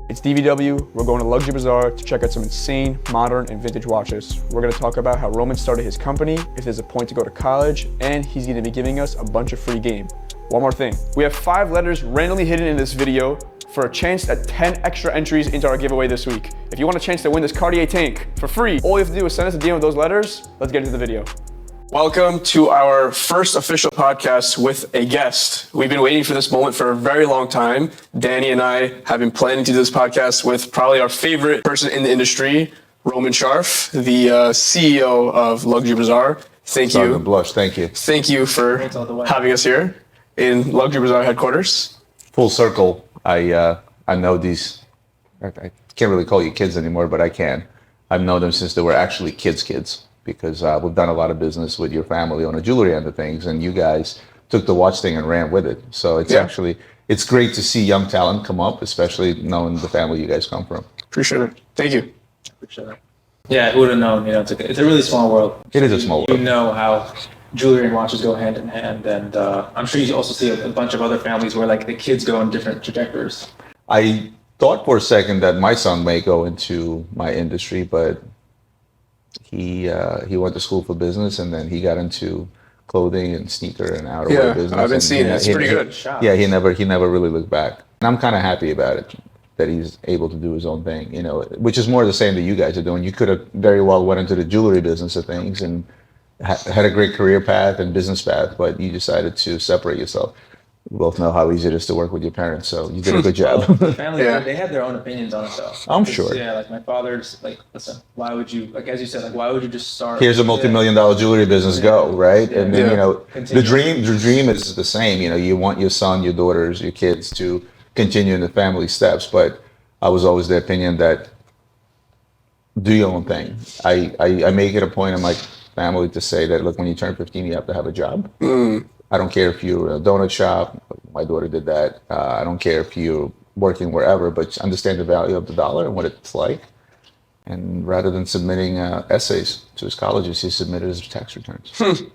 It's DVW. We're going to Luxury Bazaar to check out some insane, modern, and vintage watches. We're going to talk about how Roman started his company, if there's a point to go to college, and he's going to be giving us a bunch of free game. One more thing. We have 5 letters randomly hidden in this video for a chance at 10 extra entries into our giveaway this week. If you want a chance to win this Cartier tank for free, all you have to do is send us a DM with those letters. Let's get into the video. Welcome to our first official podcast with a guest. We've been waiting for this moment for a very long time. Danny and I have been planning to do this podcast with probably our favorite person in the industry, Roman Sharf, the CEO of Luxury Bazaar. Thank you. To blush. Thank you. Thank you for having us here in Luxury Bazaar headquarters. Full circle. I know these. I can't really call you kids anymore, but I can. I've known them since they were actually kids. Because we've done a lot of business with your family on the jewelry end of things, and you guys took the watch thing and ran with it. So it's it's great to see young talent come up, especially knowing the family you guys come from. Appreciate it. Thank you. Appreciate it. Yeah, who would have known? You know, it's a really small world. It is a small world. You know how jewelry and watches go hand in hand, and I'm sure you also see a bunch of other families where like the kids go in different trajectories. I thought for a second that my son may go into my industry, but he went to school for business, and then he got into clothing and sneaker and outerwear business. I've been seeing it. It's pretty good. He never really looked back. And I'm kind of happy about it, that he's able to do his own thing, you know, which is more the same that you guys are doing. You could have very well went into the jewelry business of things and had a great career path and business path, but you decided to separate yourself. We both know how easy it is to work with your parents, so you did a good job. Well, family, they had their own opinions on it, though. I'm sure. Yeah, like my father's like, listen, why would you, like as you said, like why would you just start? Here's a multi-million-dollar jewelry business, go, right? Yeah. And then, you know, Continue. the dream is the same. You know, you want your son, your daughters, your kids to continue in the family steps, but I was always the opinion that do your own thing. I make it a point in my family to say that, look, when you turn 15, you have to have a job. I don't care if you're a donut shop. My daughter did that. I don't care if you're working wherever, but understand the value of the dollar and what it's like. And rather than submitting essays to his colleges, he submitted his tax returns.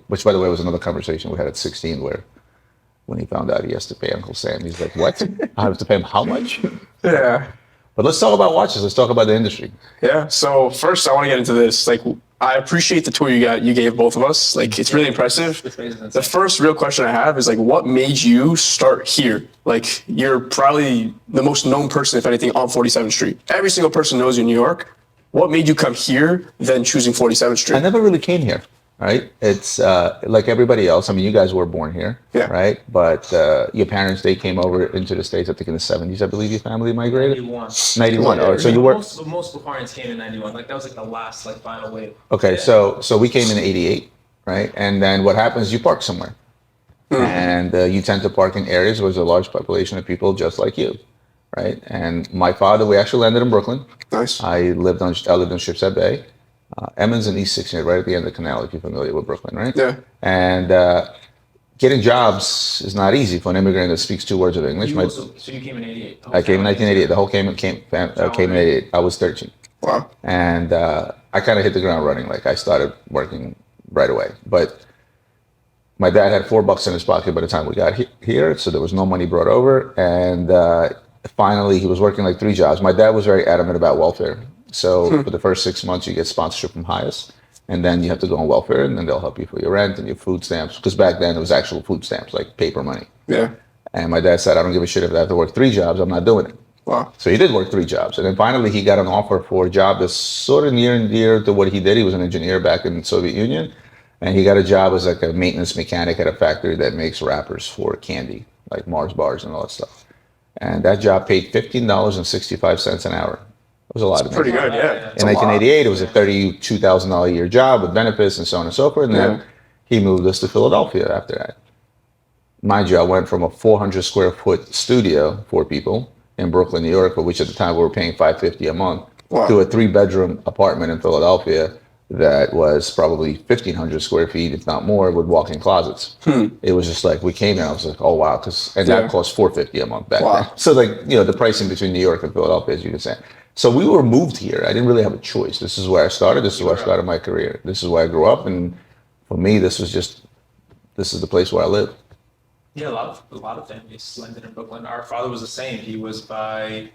Which, by the way, was another conversation we had at 16 where when he found out he has to pay Uncle Sam, he's like, what? I have to pay him how much? Yeah. But let's talk about watches. Let's talk about the industry. Yeah. So first, I want to get into this. Like, I appreciate the tour you gave both of us. Like, it's really impressive. The first real question I have is like, what made you start here? Like, you're probably the most known person, if anything, on 47th Street. Every single person knows you in New York. What made you come here, then choosing 47th Street? I never really came here, right? It's like everybody else. I mean, you guys were born here, right? But your parents, they came over into the States, I think in the 70s, I believe your family migrated? 91. All right, so you were... Most Bavarians came in 91. Like that was like the last like final wave. Okay, so we came in 88, right? And then what happens, you park somewhere. And you tend to park in areas where there's a large population of people just like you, right? And my father, we actually landed in Brooklyn. Nice. I lived on Shipshead Bay. Emmons and East 16th, right at the end of the canal, if you're familiar with Brooklyn, right? Yeah. And getting jobs is not easy for an immigrant that speaks 2 words of English. So you came in 88? I came in 1988. The whole came in 88. I was 13. Wow. And I kind of hit the ground running. Like I started working right away. But my dad had $4 in his pocket by the time we got here, so there was no money brought over. And finally, he was working like 3 jobs. My dad was very adamant about welfare. So for the first 6 months, you get sponsorship from Highest, and then you have to go on welfare, and then they'll help you for your rent and your food stamps. Because back then, it was actual food stamps, like paper money. Yeah. And my dad said, I don't give a shit if I have to work 3 jobs. I'm not doing it. Wow. So he did work 3 jobs. And then finally, he got an offer for a job that's sort of near and dear to what he did. He was an engineer back in the Soviet Union. And he got a job as like a maintenance mechanic at a factory that makes wrappers for candy, like Mars bars and all that stuff. And that job paid $15.65 an hour. It was a lot of money. Pretty good, yeah. In 1988, it was a $32,000 a year job with benefits and so on and so forth. And then he moved us to Philadelphia after that. Mind you, I went from a 400 square foot studio, 4 people, in Brooklyn, New York, for which at the time we were paying $550 a month, to a 3-bedroom apartment in Philadelphia that was probably 1,500 square feet, if not more, with walk-in closets. It was just like, we came in, I was like, oh wow, that cost $450 a month back then. So like, you know, the pricing between New York and Philadelphia, as you can say. So we were moved here. I didn't really have a choice. This is where I started. This is where I started my career. This is where I grew up. And for me, this is the place where I live. Yeah, a lot of families landed in Brooklyn. Our father was the same. He was by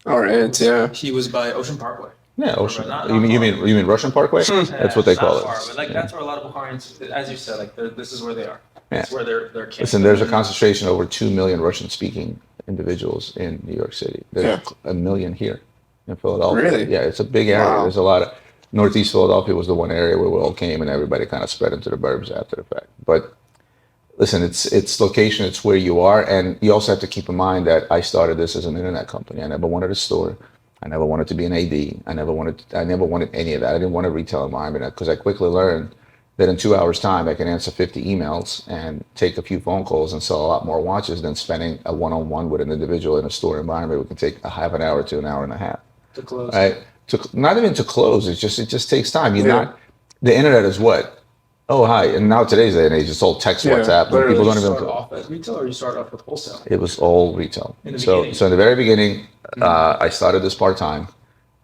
Our aunt, yeah. He was by Ocean Parkway. Yeah, Ocean. Not You mean Russian Parkway? That's what they call Far, it. but like that's where a lot of Bukharians, as you said, like this is where they are. It's Yeah. where they're camping. Listen, there's a concentration of over 2 million Russian-speaking individuals in New York City. There's a million here in Philadelphia. Really? Yeah, it's a big area. Wow. There's a lot of Northeast Philadelphia was the one area where we all came, and everybody kind of spread into the burbs after the fact. But listen, it's location, it's where you are, and you also have to keep in mind that I started this as an internet company. I never wanted a store. I never wanted to be an AD. I never wanted any of that. I didn't want a retail environment because I quickly learned that in 2 hours' time, I can answer 50 emails and take a few phone calls and sell a lot more watches than spending a one-on-one with an individual in a store environment. We can take a half an hour to an hour and a half. To close. Right? Not even to close. It just takes time. The internet is what? Oh, hi. And now today's day and age, it's all text, WhatsApp. And people don't even. Start off as retail, or you start off with wholesale? It was all retail. In the So beginning. in the very beginning, I started this part-time.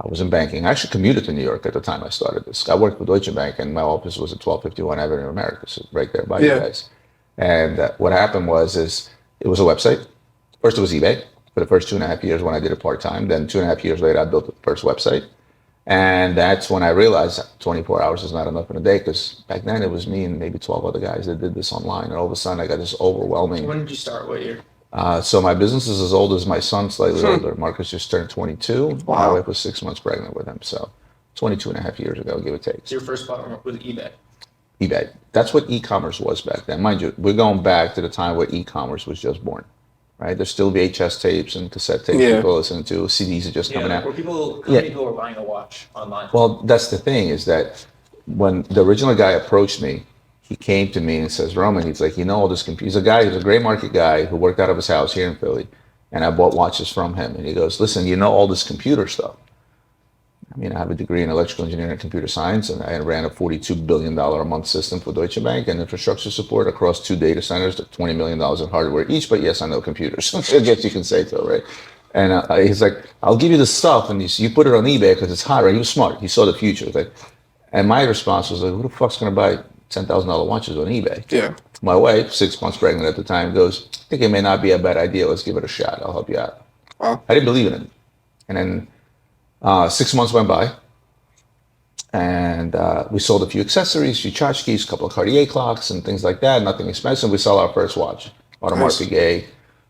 I was in banking. I actually commuted to New York at the time I started this. I worked for Deutsche Bank, and my office was at 1251 Avenue America, so right there by you guys. And what happened was it was a website. First, it was eBay for the first 2.5 years when I did it part-time. Then 2.5 years later, I built the first website. And that's when I realized 24 hours is not enough in a day, because back then it was me and maybe 12 other guys that did this online. And all of a sudden, I got this overwhelming. When did you start? What year? So my business is as old as my son, slightly older. Marcus just turned 22. Wow. My wife was 6 months pregnant with him. So 22.5 years ago, give or take. So your first platform was eBay. eBay. That's what e-commerce was back then. Mind you, we're going back to the time where e-commerce was just born, right? There's still VHS tapes and cassette tapes people listening to. CDs are just coming out. Where how many people were buying a watch online? Well, that's the thing, is that when the original guy approached me, he came to me and says, Roman, he's like, all this computer. He's a gray market guy who worked out of his house here in Philly, and I bought watches from him. And he goes, listen, all this computer stuff. I mean, I have a degree in electrical engineering and computer science, and I ran a $42 billion a month system for Deutsche Bank and infrastructure support across 2 data centers, $20 million in hardware each. But yes, I know computers. I guess you can say so, right? And he's like, I'll give you the stuff, and you put it on eBay because it's hot, right? He was smart. He saw the future. Like, and my response was like, who the fuck's going to buy $10,000 watches on eBay? Yeah. My wife, 6 months pregnant at the time, goes, I think it may not be a bad idea. Let's give it a shot. I'll help you out. Wow. I didn't believe in it. And then 6 months went by, and we sold a few accessories, a few tchotchkes, a couple of Cartier clocks and things like that. Nothing expensive. We sell our first watch, Audemars Piguet,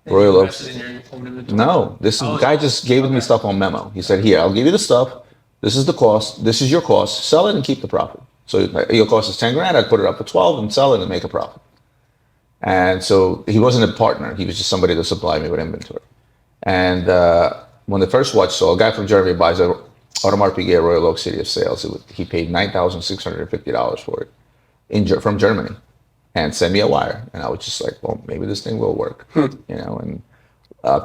Royal Oak. No, the guy just gave me stuff on memo. He said, here, I'll give you the stuff. This is the cost. This is your cost. Sell it and keep the profit. So your cost is 10 grand. I'd put it up for 12 and sell it and make a profit. And so he wasn't a partner. He was just somebody to supply me with inventory. And when the first watch sold, a guy from Germany buys a Audemars Piguet Royal Oak City of Sales. He paid $9,650 for it from Germany, and sent me a wire. And I was just like, well, maybe this thing will work, And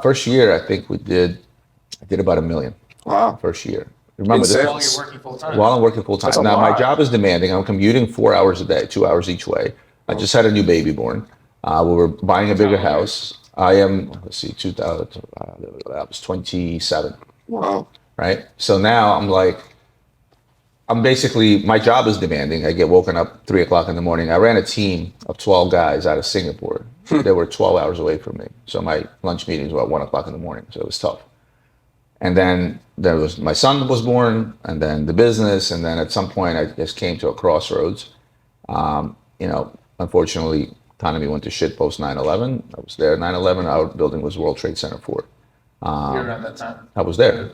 first year, I think I did about $1 million. Wow. First year. Remember this? While you're working full time. While I'm working full time. That's a Now, my lot. job is demanding. I'm commuting 4 hours a day, 2 hours each way. I just had a new baby born. We were buying a bigger house. I am, 2000, I was 27. Wow. Right? So now I'm basically, my job is demanding. I get woken up 3 o'clock in the morning. I ran a team of 12 guys out of Singapore. They were 12 hours away from me. So my lunch meetings were at 1 o'clock in the morning. So it was tough. And then there was, my son was born, and then the business. And then at some point I just came to a crossroads. Unfortunately, economy went to shit post 9/11. I was there. 9/11, our building was World Trade Center 4. You were around that time. I was there.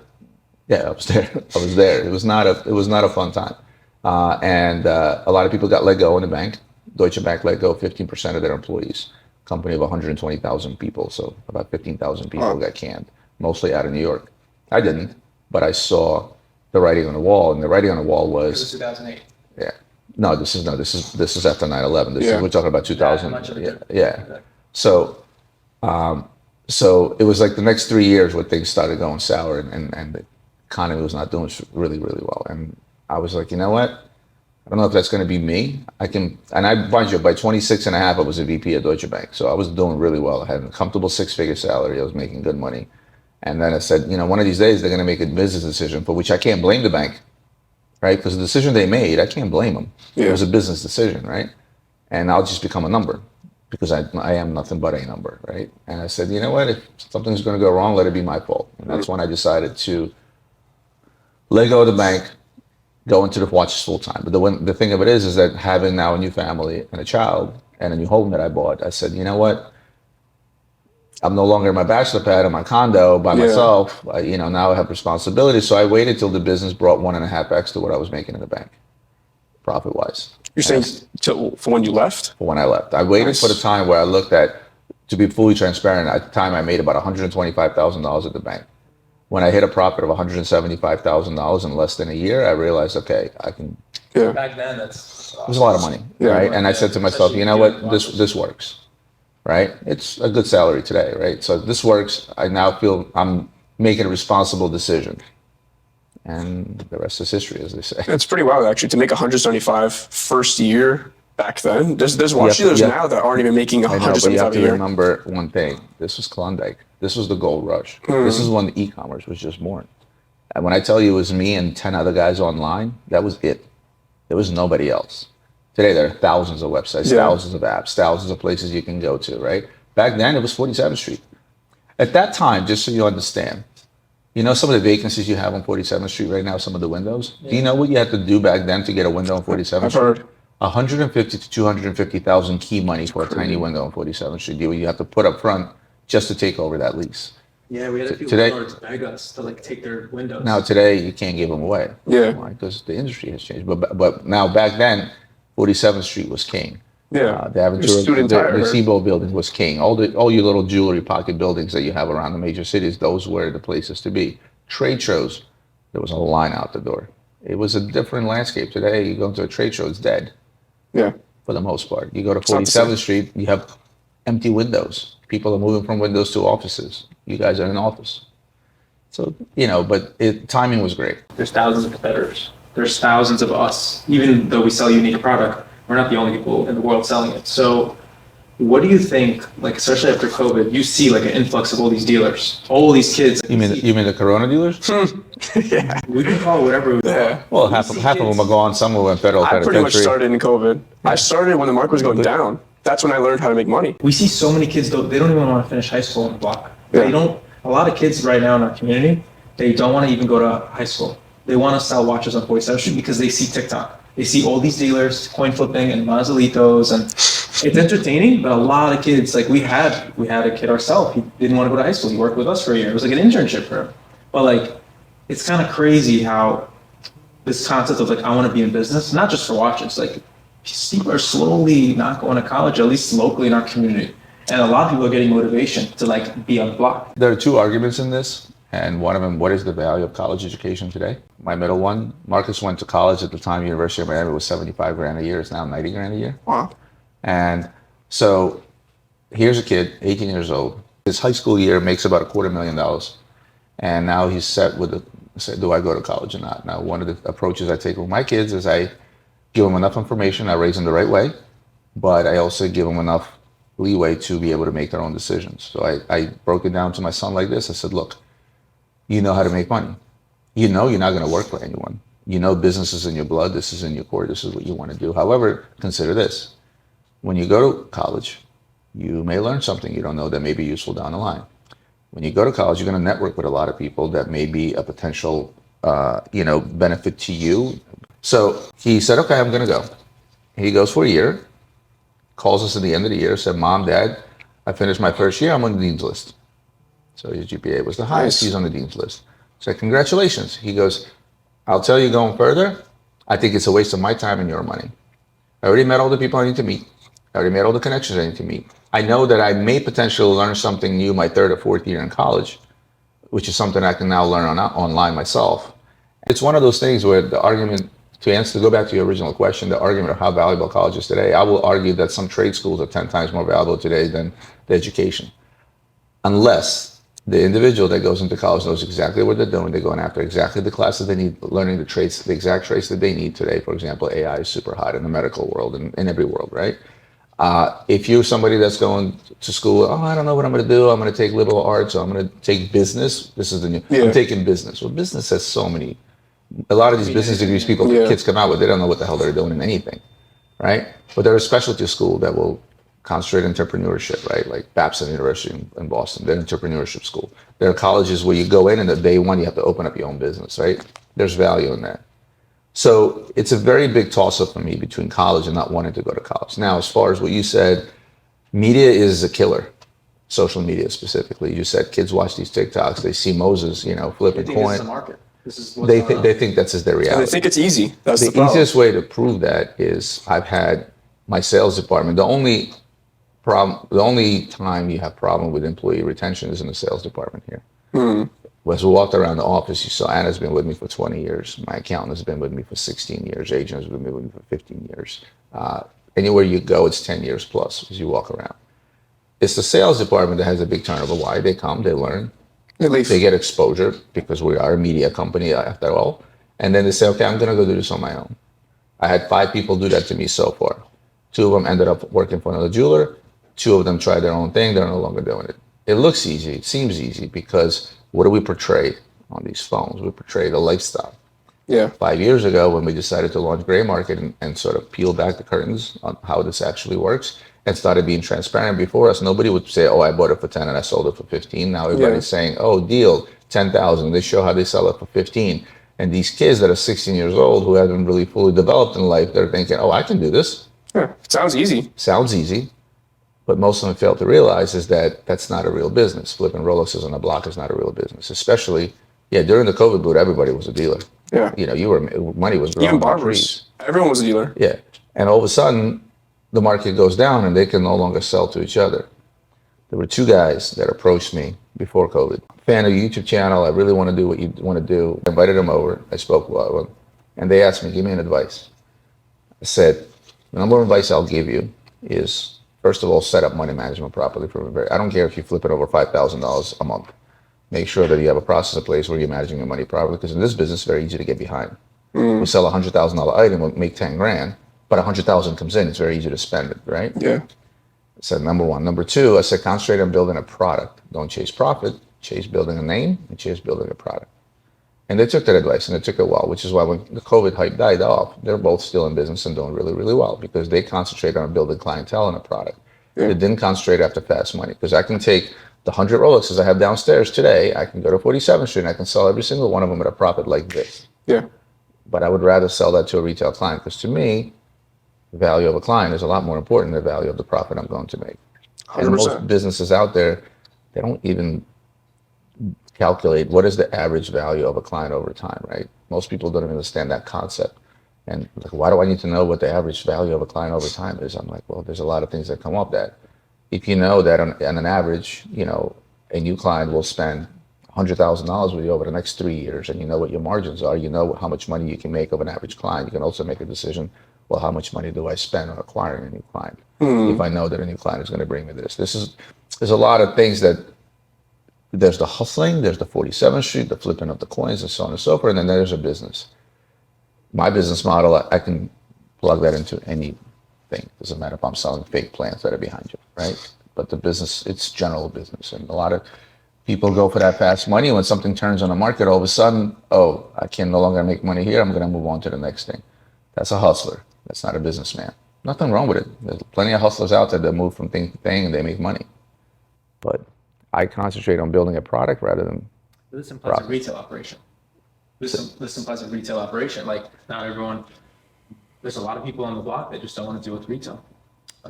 Yeah, I was there. I was there. It was not a fun time. And a lot of people got let go in the bank. Deutsche Bank let go 15% of their employees. Company of 120,000 people, so about 15,000 people got canned, mostly out of New York. I didn't, but I saw the writing on the wall, and the writing on the wall It was was 2008. no. This is after 9/11. We're talking about 2000. Much of a difference. Yeah. So it was like the next 3 years where things started going sour, and the economy was not doing really, really well. And I was like, you know what? I don't know if that's going to be me. Mind you, by 26 and a half, I was a VP at Deutsche Bank. So I was doing really well. I had a comfortable 6-figure salary. I was making good money. And then I said, one of these days they're going to make a business decision for which I can't blame the bank, right? Because the decision they made, I can't blame them. Yeah. It was a business decision, right? And I'll just become a number. because I am nothing but a number, right? And I said, you know what, if something's going to go wrong, let it be my fault. And that's when I decided to let go of the bank, go into the watches full time. But the thing of it is that having now a new family and a child and a new home that I bought, I said, you know what, I'm no longer in my bachelor pad in my condo by myself. Now I have responsibility. So I waited till the business brought 1.5x to what I was making in the bank, profit wise. You're saying for when you left? For when I left. I waited for the time where I looked at, to be fully transparent, at the time I made about $125,000 at the bank. When I hit a profit of $175,000 in less than a year, I realized, okay, I can. Yeah. Back then, it was a lot of money, right? And I said to myself, you know what, this works, right? It's a good salary today, right? So this works. I now feel I'm making a responsible decision. And the rest is history, as they say. It's pretty wild, actually, to make 175 first year back then. There's watch dealers now that aren't even making 175 but you have a year. to remember one thing. This was Klondike. This was the gold rush. This is when the e-commerce was just born. And when I tell you it was me and 10 other guys online, that was it. There was nobody else. Today, there are thousands of websites, thousands of apps, thousands of places you can go to, right? Back then, it was 47th Street. At that time, just so you understand, you know some of the vacancies you have on 47th Street right now, some of the windows? Yeah. Do you know what you had to do back then to get a window on 47th Street? I've heard. 150 to 250,000 key money for a tiny window on 47th Street. You have to put up front just to take over that lease. Yeah, we had a few landlords beg us to take their windows. Now today, you can't give them away. Yeah. Why? Because the industry has changed. But now back then, 47th Street was king. Yeah. The Aventura, the Seabolt building was king. All your little jewelry pocket buildings that you have around the major cities, those were the places to be. Trade shows, there was a line out the door. It was a different landscape. Today, you go to a trade show, it's dead. Yeah. For the most part. You go to 47th Street, you have empty windows. People are moving from windows to offices. You guys are in an office. So, but timing was great. There's thousands of competitors. There's thousands of us. Even though we sell a unique product, we're not the only people in the world selling it. So what do you think, especially after COVID, you see an influx of all these dealers, all these kids. You mean the Corona dealers? Yeah. We can call it whatever. Yeah. Well, half of them are gone. Some were in federal penitentiary. I pretty much started in COVID. I started when the market was going down. That's when I learned how to make money. We see so many kids, they don't even want to finish high school on the block. Yeah. A lot of kids right now in our community, they don't want to even go to high school. They want to sell watches on 47th Street because they see TikTok. They see all these dealers coin flipping and Mazalitos, and it's entertaining, but a lot of kids, we had a kid ourselves. He didn't want to go to high school. He worked with us for a year. It was an internship for him. But it's kind of crazy how this concept of I want to be in business, not just for watches, people are slowly not going to college, at least locally in our community. And a lot of people are getting motivation to be on the block. There are two arguments in this. And one of them, what is the value of college education today? My middle one, Marcus went to college at the time, University of Miami was 75 grand a year. It's now 90 grand a year. Wow. And so here's a kid, 18 years old. His high school year makes about $250,000. And now he's set with do I go to college or not? Now, one of the approaches I take with my kids is I give them enough information, I raise them the right way, but I also give them enough leeway to be able to make their own decisions. So I broke it down to my son like this. I said, look, you know how to make money. You're not going to work for anyone. Business is in your blood. This is in your core. This is what you want to do. However, consider this. When you go to college, you may learn something you don't know that may be useful down the line. When you go to college, you're going to network with a lot of people that may be a potential, benefit to you. So he said, okay, I'm going to go. He goes for a year, calls us at the end of the year, said, Mom, Dad, I finished my first year. I'm on the dean's list. So his GPA was the highest. He's on the dean's list. I said, congratulations. He goes, I'll tell you going further, I think it's a waste of my time and your money. I already met all the people I need to meet. I already made all the connections I need to meet. I know that I may potentially learn something new my third or fourth year in college, which is something I can now learn online myself. It's one of those things where the argument, to go back to your original question, the argument of how valuable college is today, I will argue that some trade schools are 10 times more valuable today than the education. Unless the individual that goes into college knows exactly what they're doing. They're going after exactly the classes they need, learning the traits, the exact traits that they need today. For example, AI is super hot in the medical world and in every world, right? If you're somebody that's going to school, I don't know what I'm going to do. I'm going to take liberal arts. Or I'm going to take business. This is the new. I'm taking business. Well, business has so many. A lot of these business degrees kids come out with, they don't know what the hell they're doing in anything, right? But they're a specialty school that will concentrate entrepreneurship, right? Like Babson University in Boston, they're entrepreneurship school. There are colleges where you go in and the day one you have to open up your own business, right? There's value in that. So it's a very big toss-up for me between college and not wanting to go to college. Now, as far as what you said, media is a killer. Social media specifically. You said kids watch these TikToks, they see Moses, flipping This is coin. the market. This is what's They going on. think that's just their reality. They think it's easy. That's the the problem. easiest way to prove that is I've had my sales department. The only time you have problem with employee retention is in the sales department here. As we walked around the office, you saw Anna's been with me for 20 years. My accountant has been with me for 16 years. Agent has been with me for 15 years. Anywhere you go, it's 10 years plus as you walk around. It's the sales department that has a big turnover. Why? They come, they learn, they get exposure because we are a media company after all. And then they say, okay, I'm going to go do this on my own. I had 5 people do that to me so far. 2 of them ended up working for another jeweler. 2 of them tried their own thing. They're no longer doing it. It looks easy. It seems easy because what do we portray on these phones? We portray the lifestyle. Yeah. 5 years ago, when we decided to launch Gray Market and sort of peel back the curtains on how this actually works and started being transparent before us, nobody would say, oh, I bought it for 10 and I sold it for 15. Now everybody's saying, oh, deal, 10,000. They show how they sell it for 15. And these kids that are 16 years old who haven't really fully developed in life, they're thinking, oh, I can do this. Yeah. Sounds easy. Sounds easy. But most of them fail to realize is that that's not a real business. Flipping Rolexes on a block is not a real business, especially, during the COVID boom, everybody was a dealer. Yeah. Money was growing. Even barbers. Everyone was a dealer. Yeah. And all of a sudden, the market goes down and they can no longer sell to each other. There were 2 guys that approached me before COVID. Fan of your YouTube channel. I really want to do what you want to do. I invited them over. I spoke with them. And they asked me, give me an advice. I said, the number one advice I'll give you is, first of all, set up money management properly. I don't care if you flip it over $5,000 a month. Make sure that you have a process in place where you're managing your money properly, because in this business, it's very easy to get behind. We sell a $100,000 item, we'll make 10 grand, but 100,000 comes in. It's very easy to spend it, right? Yeah. I said, number one. Number 2, I said, concentrate on building a product. Don't chase profit, chase building a name, and chase building a product. And they took that advice, and it took a while, which is why when the COVID hype died off, they're both still in business and doing really, really well, because they concentrate on building clientele and a product. Yeah. They didn't concentrate after fast money, because I can take the 100 Rolexes I have downstairs today, I can go to 47th Street and I can sell every single one of them at a profit like this. Yeah. But I would rather sell that to a retail client, because to me, the value of a client is a lot more important than the value of the profit I'm going to make. 100%. And most businesses out there, they don't even calculate what is the average value of a client over time, right? Most people don't even understand that concept. And like, why do I need to know what the average value of a client over time is? I'm like, well, there's a lot of things that come up that if you know that on an average, a new client will spend $100,000 with you over the next 3 years, and you know what your margins are, you know how much money you can make of an average client, you can also make a decision, well, how much money do I spend on acquiring a new client? If I know that a new client is going to bring me this. There's a lot of things that, there's the hustling, there's the 47th Street, the flipping of the coins and so on and so forth, and then there's a business. My business model, I can plug that into anything. Doesn't matter if I'm selling fake plants that are behind you, right? But the business, it's general business. And a lot of people go for that fast money. When something turns on the market, all of a sudden, oh, I can no longer make money here, I'm going to move on to the next thing. That's a hustler. That's not a businessman. Nothing wrong with it. There's plenty of hustlers out there that move from thing to thing and they make money. But I concentrate on building a product rather than This implies a retail operation. This implies a retail operation. Like, not everyone, there's a lot of people on the block that just don't want to deal with retail.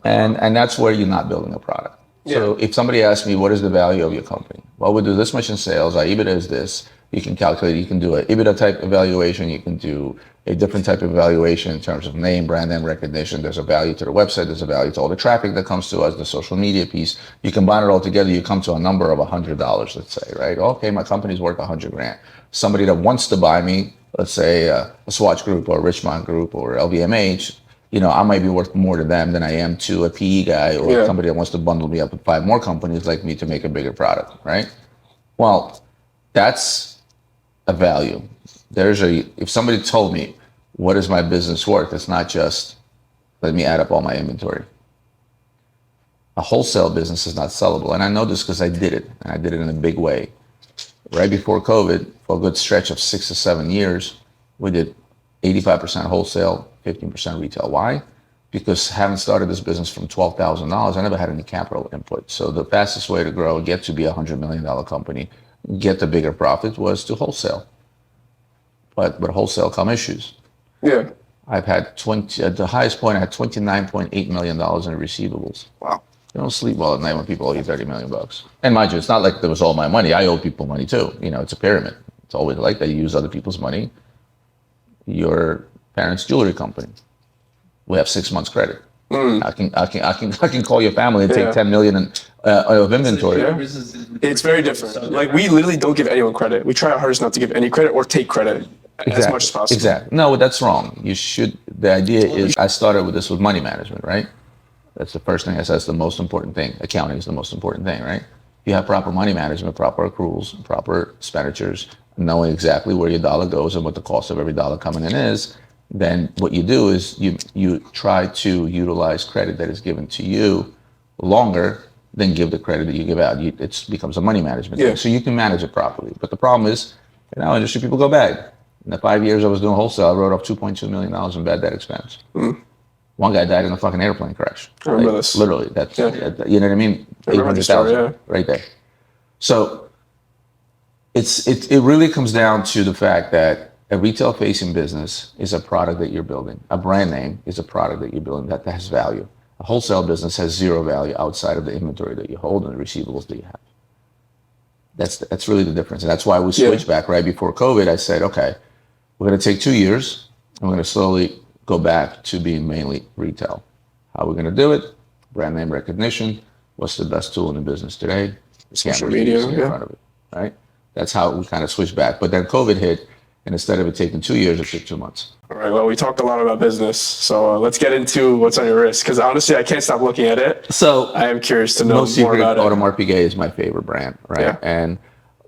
And that's where you're not building a product. Yeah. So if somebody asks me, what is the value of your company? Well, we do this much in sales. Our EBITDA is this. You can calculate, you can do an EBITDA type evaluation. You can do a different type of evaluation in terms of name, brand name recognition. There's a value to the website. There's a value to all the traffic that comes to us, the social media piece. You combine it all together, you come to a number of $100, let's say, right? Okay, my company's worth $100,000. Somebody that wants to buy me, let's say a Swatch Group or a Richmond Group or LVMH, I might be worth more to them than I am to a PE guy or somebody that wants to bundle me up with 5 more companies like me to make a bigger product, right? Well, that's a value. If somebody told me, what is my business worth? It's not just, let me add up all my inventory. A wholesale business is not sellable. And I know this because I did it, and I did it in a big way. Right before COVID, for a good stretch of 6 to 7 years, we did 85% wholesale, 15% retail. Why? because having started this business from $12,000, I never had any capital input. So the fastest way to grow, get to be $100 million company, get the bigger profit was to wholesale. But with wholesale come issues. Yeah. I've had at the highest point, I had $29.8 million in receivables. Wow. You don't sleep well at night when people owe you $30 million. And mind you, it's not like that was all my money. I owe people money too. You know, it's a pyramid. It's always like that. You use other people's money. Your parents' jewelry company. We have 6 months credit. I can call your family and take 10 million of inventory. Yeah. It's very different. Like we literally don't give anyone credit. We try our hardest not to give any credit or take credit as much as possible. Exactly. No, that's wrong. You should. The idea is, I started with this with money management, right? That's the first thing I said. It's the most important thing. Accounting is the most important thing, right? You have proper money management, proper accruals, proper expenditures, knowing exactly where your dollar goes and what the cost of every dollar coming in is. Then what you do is you try to utilize credit that is given to you longer than give the credit that you give out. It becomes a money management thing. So you can manage it properly. But the problem is, in our industry, people go bad. In the 5 years I was doing wholesale, I wrote off $2.2 million in bad debt expense. One guy died in a fucking airplane crash. I remember this. Literally, that's you know what I mean. 800,000 right there. So it really comes down to the fact that a retail-facing business is a product that you're building. A brand name is a product that you're building that has value. A wholesale business has zero value outside of the inventory that you hold and the receivables that you have. That's really the difference, and that's why we switched back right before COVID. I said, okay, we're going to take 2 years, and we're going to slowly go back to being mainly retail. How are we going to do it? Brand name recognition. What's the best tool in the business today? Social media, in front of it, right? That's how we kind of switched back. But then COVID hit, and instead of it taking 2 years, it took 2 months. All right, well, we talked a lot about business, so let's get into what's on your wrist, because honestly, I can't stop looking at it. So I am curious to know no more secret, about it. Audemars Piguet is my favorite brand, right? Yeah. And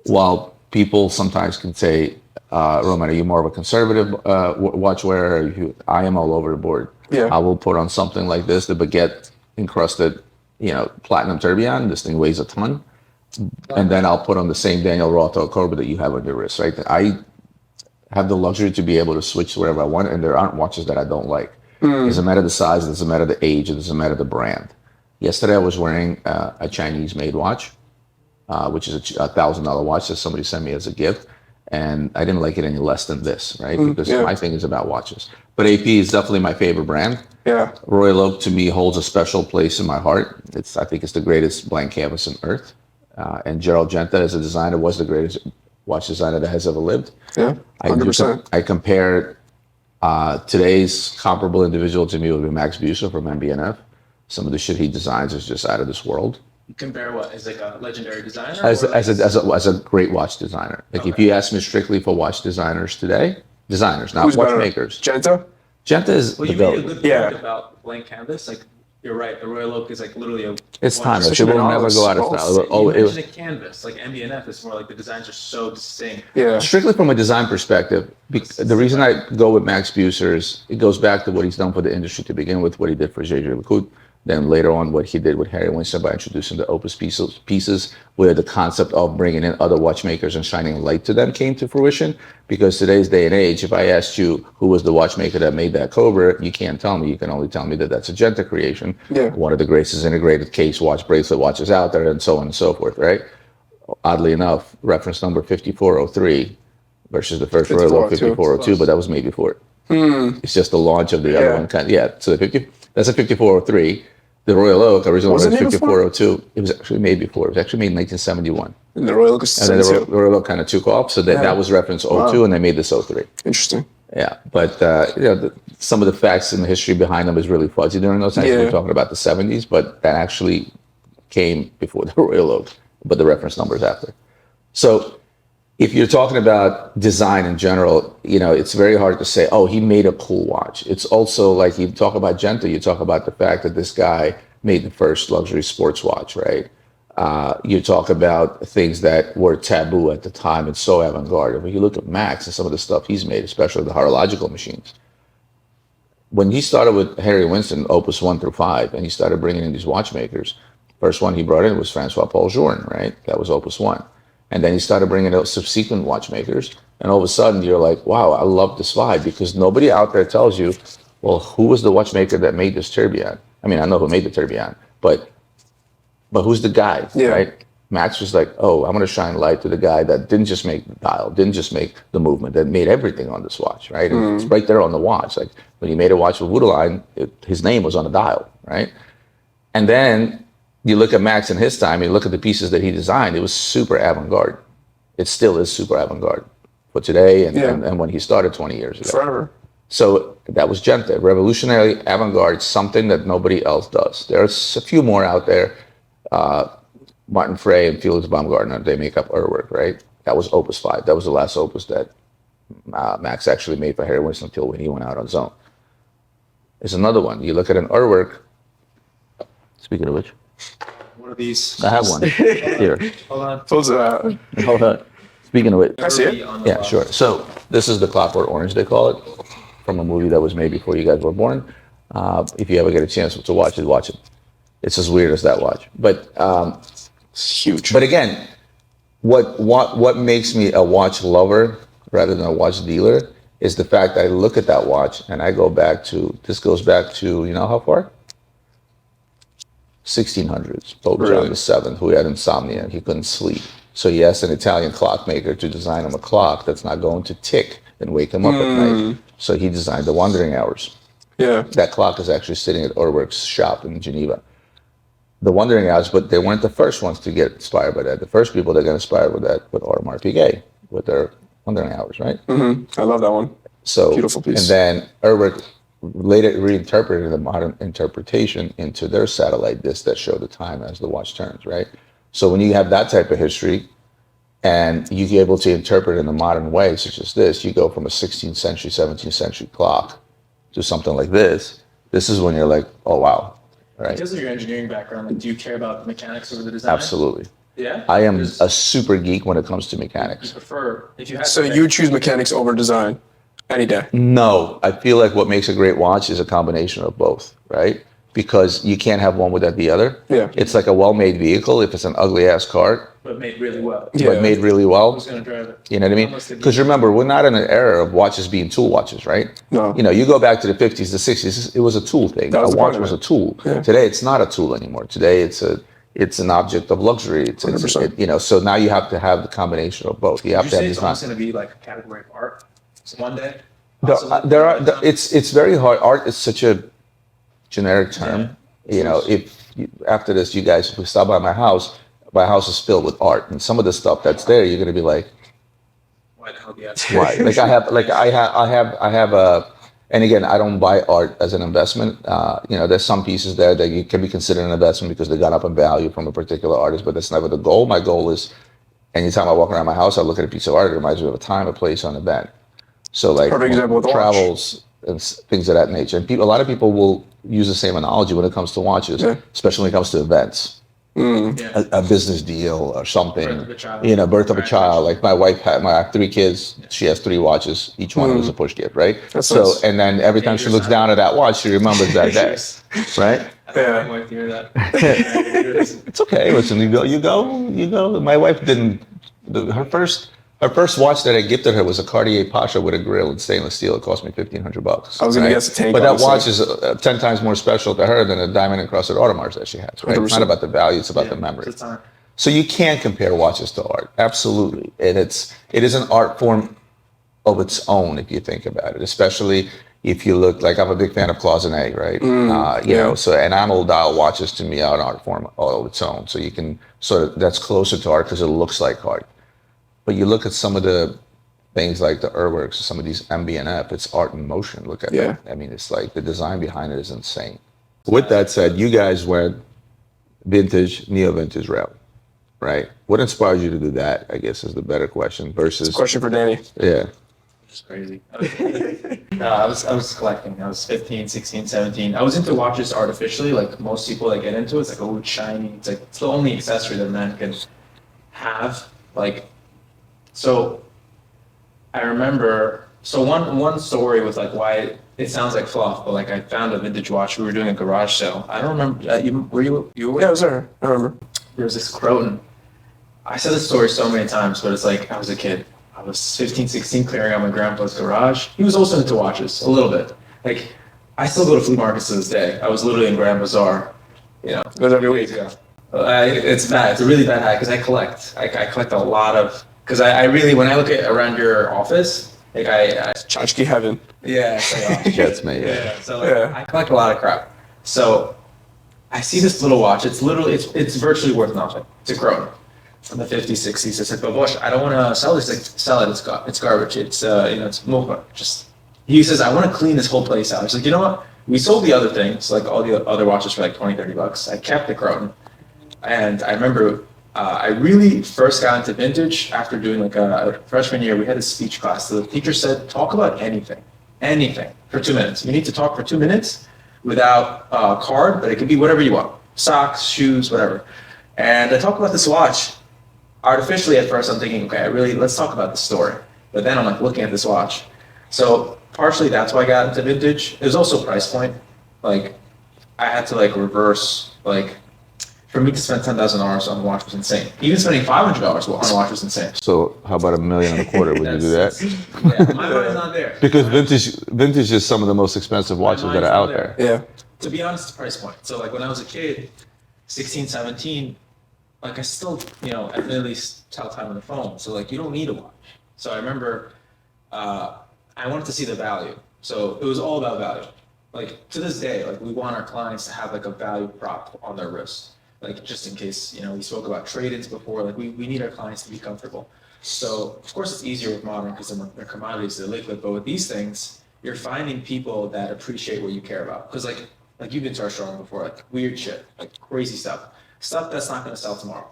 while people sometimes can say, Roman, are you more of a conservative watch wearer? I am all over the board. Yeah. I will put on something like this, the baguette encrusted, platinum tourbillon. This thing weighs a ton. And then I'll put on the same Daniel Roth or Cobra that you have on your wrist, right? I have the luxury to be able to switch wherever I want, and there aren't watches that I don't like. It doesn't matter the size, it doesn't matter the age, it doesn't matter the brand. Yesterday I was wearing a Chinese-made watch, which is a $1,000 watch that somebody sent me as a gift, and I didn't like it any less than this, right? Because my thing is about watches. But AP is definitely my favorite brand. Yeah. Royal Oak to me holds a special place in my heart. I think it's the greatest blank canvas on earth. And Gerald Genta as a designer was the greatest watch designer that has ever lived. Yeah, 100%. I compared today's comparable individual to me would be Max Buser from MB&F. Some of the shit he designs is just out of this world. You compare what as like a legendary designer, as a great watch designer. Like if you ask me strictly for watch designers today, designers, not watchmakers. Genta? Genta is well, the you made a goat. good point about blank canvas. Like you're right, the Royal Oak is like literally a. It's timeless. It It will should be never go out of honest. style. You mentioned a canvas, like MB&F is more like the designs are so distinct. Yeah. Strictly from a design perspective, the reason I go with Max Buser is it goes back to what he's done for the industry to begin with, what he did for J.J. Lecoultre, then later on what he did with Harry Winston by introducing the Opus pieces, where the concept of bringing in other watchmakers and shining light to them came to fruition. Because today's day and age, if I asked you who was the watchmaker that made that Cobra, you can't tell me. You can only tell me that that's a Genta creation. Yeah. One of the greatest integrated case watch bracelet watches out there, and so on and so forth, right? Oddly enough, reference number 5403 versus the first Royal Oak 5402, but that was made before it. It's just the launch of the other one. So that's a 5403. The Royal Oak originally was 5402. It was actually made before. It was actually made in 1971. And the Royal Oak was And then the Royal Oak kind of took off. So that was reference 02, and they made this 03. Interesting. Yeah, but some of the facts and the history behind them is really fuzzy during those times. We're talking about the 70s, but that actually came before the Royal Oak, but the reference number is after. So if you're talking about design in general, it's very hard to say, oh, he made a cool watch. It's also like you talk about Genta, you talk about the fact that this guy made the first luxury sports watch, right? You talk about things that were taboo at the time and so avant-garde. When you look at Max and some of the stuff he's made, especially the horological machines, when he started with Harry Winston, Opus 1 through 5, and he started bringing in these watchmakers, first one he brought in was Francois Paul Journe, right? That was Opus 1. And then he started bringing out subsequent watchmakers. And all of a sudden, you're like, wow, I love this vibe, because nobody out there tells you well, who was the watchmaker that made this tourbillon? I mean, I know who made the tourbillon, but who's the guy, right? Max was like, oh, I'm going to shine light to the guy that didn't just make the dial, didn't just make the movement, that made everything on this watch, right? And it's right there on the watch. Like when he made a watch with Wudeline, his name was on the dial, right? And then you look at Max in his time, you look at the pieces that he designed, it was super avant-garde. It still is super avant-garde for today and when he started 20 years ago. Forever. So that was Genta, revolutionary avant-garde, something that nobody else does. There's a few more out there. Martin Frey and Felix Baumgartner, they make up Urwerk, right? That was Opus 5. That was the last Opus that Max actually made for Harry Winston until when he went out on his own. There's another one. You look at an Urwerk. Speaking of which. What are these? I have one. Here. Hold on. Close it out. Hold on. Speaking of which. Can I see it? Yeah, sure. So this is the Clockwork Orange, they call it, from a movie that was made before you guys were born. If you ever get a chance to watch it, watch it. It's as weird as that watch. But It's huge. But again, what makes me a watch lover rather than a watch dealer is the fact that I look at that watch and I go back to, this goes back to, you know how far? 1600s. Pope John VII, who had insomnia, he couldn't sleep. So he asked an Italian clockmaker to design him a clock that's not going to tick and wake him up at night. So he designed the wandering hours. Yeah. That clock is actually sitting at Urwerk's shop in Geneva. The wandering hours, but they weren't the first ones to get inspired by that. The first people that got inspired with that were Audemars Piguet with their wandering hours, right? I love that one. So beautiful piece. And then Urwerk later reinterpreted the modern interpretation into their satellite disc that show the time as the watch turns, right? So when you have that type of history and you're able to interpret it in a modern way, such as this, you go from a 16th century, 17th century clock to something like this. This is when you're like, oh, wow. Right. Because of your engineering background, like, do you care about the mechanics over the design? Absolutely. Yeah? I am a super geek when it comes to You mechanics. prefer, if you had So to pick- you would choose mechanics over design any day. No, I feel like what makes a great watch is a combination of both, right? Because you can't have one without the other. Yeah. It's like a well-made vehicle. If it's an ugly-ass car, but made really well. Yeah. but made really well, Who's going to drive it? you know what I mean? Almost a Because remember, we're not in an era of watches being tool watches, right? No. You know, you go back to the 50s, the 60s, it was a tool thing. That was A the watch point of was a it. tool. Yeah. Today, it's not a tool anymore. Today, it's an object of luxury. It's 100%. you know, so now you have to have the combination of both. You have Would to you have say these it's almost going to be like a category of art one day? It's very hard. Art is such a generic term. You know, after this, you guys, if we stop by my house is filled with art, and some of the stuff that's there, you're gonna be like, Why the hell do you have why? I have a, and again, I don't buy art as an investment. You know, there's some pieces there that you can be considered an investment because they got up in value from a particular artist, but that's never the goal. My goal is, anytime I walk around my house, I look at a piece of art. It reminds me of a time, a place, an event. So like Perfect example with the watch. travels and things of that nature. And a lot of people will use the same analogy when it comes to watches, especially when it comes to events. Yeah. A business deal or something, Birth of a child. you know, birth of a child. Like my wife I have 3 kids. She has 3 watches. Each one was a push gift, right? That's so, nice. and then every time she looks down at that watch, she remembers that day, right? I don't want my wife to hear that. It's okay. Listen, you go. My wife didn't. Her first watch that I gifted her was a Cartier Pasha with a grill in stainless steel. It cost me $1,500. I was gonna guess a tank, but that honestly. watch is 10 times more special to her than a diamond encrusted Audemars that she has. Right? It's not 100%. about the value; it's about the memory. It's time. So you can compare watches to art, absolutely, and it is an art form of its own if you think about it. Especially if you look, like I'm a big fan of Cloisonné, right? You know, so enamel dial watches to me are an art form all of its own. So you can that's closer to art because it looks like art. But you look at some of the things like the Urwerks, some of these MB&F, it's art in motion. Look at it. I mean, it's like the design behind it is insane. With that said, you guys went vintage, neo-vintage route, right? What inspired you to do that, I guess, is the better question versus... Question for Danny. Yeah. It's crazy. No, I was collecting. I was 15, 16, 17. I was into watches artificially, like most people that get into it. It's like, oh, it's shiny. It's like, it's the only accessory that a man can have. Like, so I remember, one story was like why it sounds like fluff, but like I found a vintage watch. We were doing a garage sale. I don't remember, were you? Yeah, I was there. I remember. There was this Croton. I said this story so many times, but it's like I was a kid. I was 15, 16, clearing out my grandpa's garage. He was also into watches, a little bit. Like, I still go to flea markets to this day. I was literally in Grand Bazaar, Goes every week. It's bad. It's a really bad habit because I collect. I collect a lot of, because I really, when I look at around your office, like Tchotchke heaven. yeah, That's me. yeah. So I collect a lot of crap. So I see this little watch. It's literally, it's virtually worth nothing. It's a Chrome from the 50s, 60s. I said, but Bosch, I don't want to sell this. Like, sell it. It's garbage. It's it's Moser. Just, he says, I want to clean this whole place out. He's like, you know what? We sold the other things, like all the other watches for like 20, 30 bucks. I kept the Chrome. And I remember I really first got into vintage after doing like a freshman year. We had a speech class. The teacher said, talk about anything for 2 minutes. You need to talk for 2 minutes without a card, but it could be whatever you want. Socks, shoes, whatever. And I talked about this watch. Artificially at first I'm thinking, okay, let's talk about the story. But then I'm like looking at this watch. So partially that's why I got into vintage. It was also price point. Like I had to like reverse, like for me to spend $10,000 on a watch was insane. Even spending $500 on a watch was insane. So how about $1.25 million? Would you do that? Yeah, my money's not there. Because vintage is some of the most expensive watches that are out there. Yeah. To be honest, the price point. So like when I was a kid, 16, 17, like I still, at least tell time on the phone. So like you don't need a watch. So I remember I wanted to see the value. So it was all about value. Like to this day, like we want our clients to have like a value prop on their wrist. Like just in case, we spoke about trade-ins before, like we need our clients to be comfortable. So of course it's easier with modern because they're commodities, they're liquid, but with these things, you're finding people that appreciate what you care about. Because like you've been to our showroom before, like weird shit, like crazy stuff that's not going to sell tomorrow,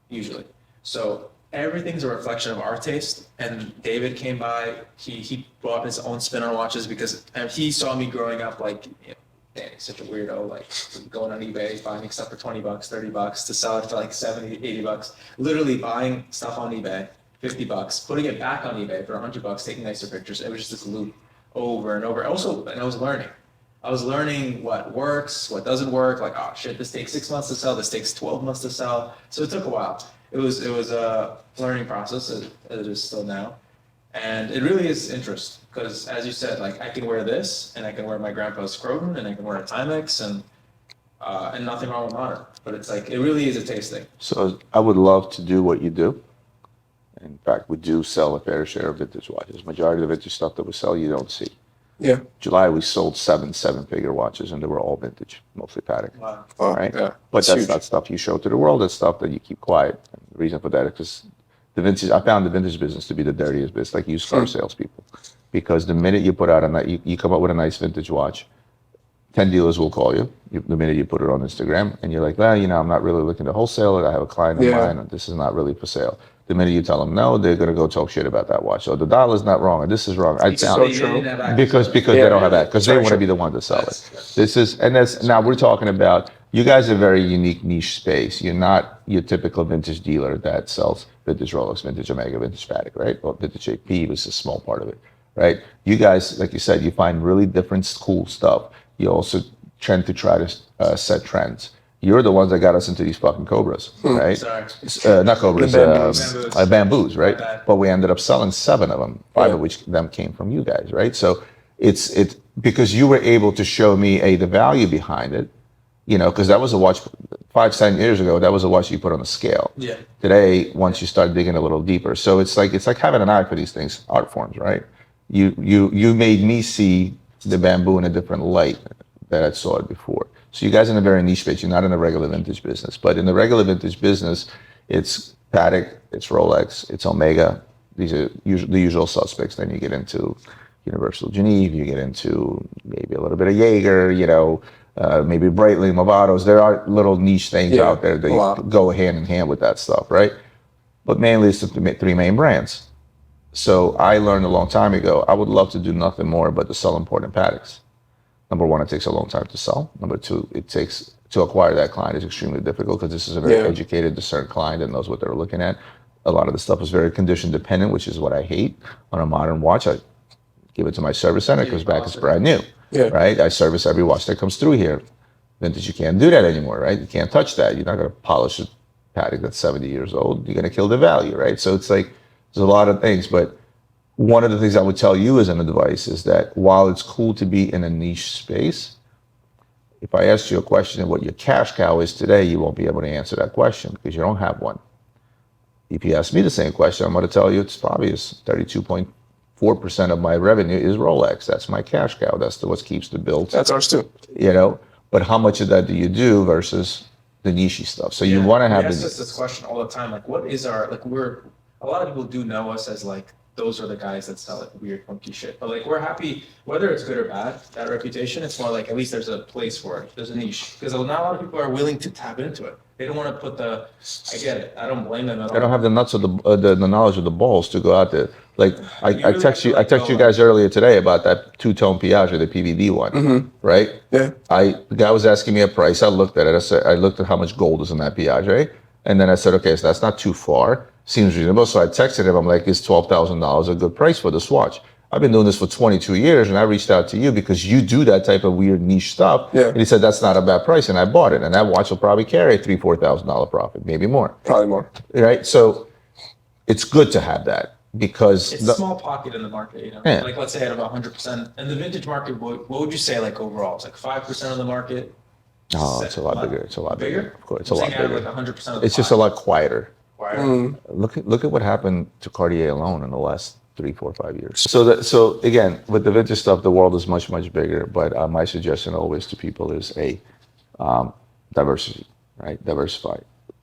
usually. So everything's a reflection of our taste. And David came by, he bought his own spinner watches because he saw me growing up like, Danny's such a weirdo, like going on eBay, buying stuff for 20 bucks, 30 bucks to sell it for like 70, 80 bucks, literally buying stuff on eBay, 50 bucks, putting it back on eBay for 100 bucks, taking nicer pictures. It was just this loop over and over. Also, and I was learning what works, what doesn't work. Like, oh shit, this takes 6 months to sell. This takes 12 months to sell. So it took a while. It was a learning process, as it is still now. And it really is interest because, as you said, like I can wear this, and I can wear my grandpa's Croton, and I can wear a Timex, and nothing wrong with modern. But it's like it really is a taste thing. So I would love to do what you do. In fact, we do sell a fair share of vintage watches. Majority of the vintage stuff that we sell, you don't see. Yeah. July, we sold seven-figure watches, and they were all vintage, mostly Patek. Wow. Oh, Right? yeah. But It's that's huge. not stuff you show to the world. That's stuff that you keep quiet. And the reason for that is because I found the vintage business to be the dirtiest business, like used car salespeople. Because the minute you put out you come up with a nice vintage watch, 10 dealers will call you the minute you put it on Instagram, and you're like, well, I'm not really looking to wholesale it. I have a client of mine, and this is not really for sale. The minute you tell them no, they're going to go talk shit about that watch. So the dollar's not wrong, and this is wrong. I so found true. because they don't have that, because they want to be the one to sell it. Now we're talking about, you guys are a very unique niche space. You're not your typical vintage dealer that sells vintage Rolex, vintage Omega, vintage Patek, right? Or vintage AP was a small part of it, right? You guys, like you said, you find really different cool stuff. You also tend to try to set trends. You're the ones that got us into these fucking Cobras, right? Sorry. Not Cobras, Bamboos. bamboos, right? My bad. But we ended up selling 7 of them, 5 of which them came from you guys, right? So it's because you were able to show me the value behind it, because that was a watch 5-10 years ago. That was a watch you put on a scale. Yeah. Today, once you start digging a little deeper, so it's like having an eye for these things, art forms, right? You made me see the bamboo in a different light that I saw it before. So you guys are in a very niche space. You're not in the regular vintage business, but in the regular vintage business, it's Patek, it's Rolex, it's Omega. These are the usual suspects. Then you get into Universal Genève, you get into maybe a little bit of Jaeger, maybe Breitling, Movados. There are little niche things out there that go hand in hand with that stuff, right? But mainly it's the 3 main brands. So I learned a long time ago, I would love to do nothing more but to sell important Pateks. Number 1, it takes a long time to sell. Number 2, it takes to acquire that client is extremely difficult because this is a very educated, discerned client that knows what they're looking at. A lot of the stuff is very condition dependent, which is what I hate. On a modern watch, I give it to my service center, it goes back, it's brand new, right? I service every watch that comes through here. Vintage, you can't do that anymore, right? You can't touch that. You're not going to polish a Patek that's 70 years old. You're going to kill the value, right? So it's like, there's a lot of things, but one of the things I would tell you as an advice is that while it's cool to be in a niche space, if I asked you a question of what your cash cow is today, you won't be able to answer that question because you don't have one. If you ask me the same question, I'm going to tell you it's probably 32.4% of my revenue is Rolex. That's my cash cow. That's what keeps the bills. That's ours too. You know, but how much of that do you do versus the niche stuff? So you want to have we ask us this question all the time. Like, what is our, like, a lot of people do know us as like, those are the guys that sell like weird, funky shit. But like, we're happy, whether it's good or bad, that reputation, it's more like, at least there's a place for it. There's a niche. Because not a lot of people are willing to tap into it. They don't want to put I get it. I don't blame them at all. They don't have the nuts of the knowledge of the balls to go out there. Like I really text you, have to, I text you guys earlier today about that two-tone Piaget, the PVD one, right? Yeah. The guy was asking me a price. I looked at it. I looked at how much gold is in that Piaget, and then I said, okay, so that's not too far. Seems reasonable. So I texted him. I'm like, is $12,000 a good price for this watch? I've been doing this for 22 years, and I reached out to you because you do that type of weird niche stuff. Yeah. And he said that's not a bad price, and I bought it. And that watch will probably carry a $3,000-$4,000 profit, maybe more. Probably more. Right. So it's good to have that because it's a small pocket in the market, you know. Yeah. Like, let's say at about 100%. And the vintage market, what would you say, like, overall? It's like 5% of the market? Oh, it's a lot bigger. It's a lot bigger. Of course, it's a lot bigger. Like 100% of the It's just a lot quieter. quieter. Look at what happened to Cartier alone in the last 3, 4, 5 years. So again, with the vintage stuff, the world is much, much bigger. But my suggestion always to people is diversity, right? Diversify.